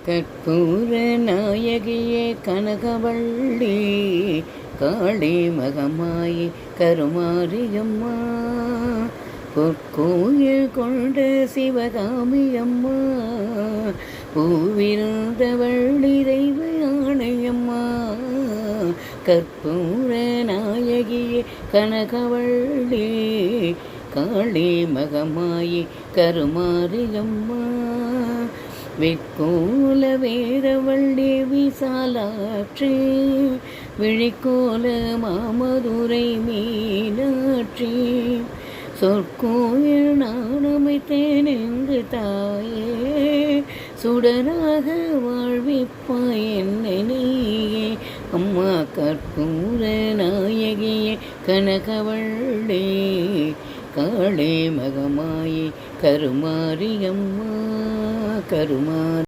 கற்பூர நாயகியே கனகவள்ளி காளி மகமாயி கருமாரியம்மா பொற்கோயில் கொண்ட சிவகாமியம்மா பூவிருந்தவள்ளி தெய்வ ஆணையம்மா கற்பூர நாயகியே கனகவள்ளி காளி மகமாயி கருமாரியம்மா வெக்கோல வேரவள்ளி விசாலாட்சி விழிக்கோல மாமதுரை மீனாட்சி சொற்கோயில் நான் அமைத்தேன் என்று தாயே சுடராக வாழ்விப்பாய் என்னை நீயே அம்மா கற்பூர நாயகியே கனகவள்ளி காளி மகமாயி கருமாரியம்மா கருமாரி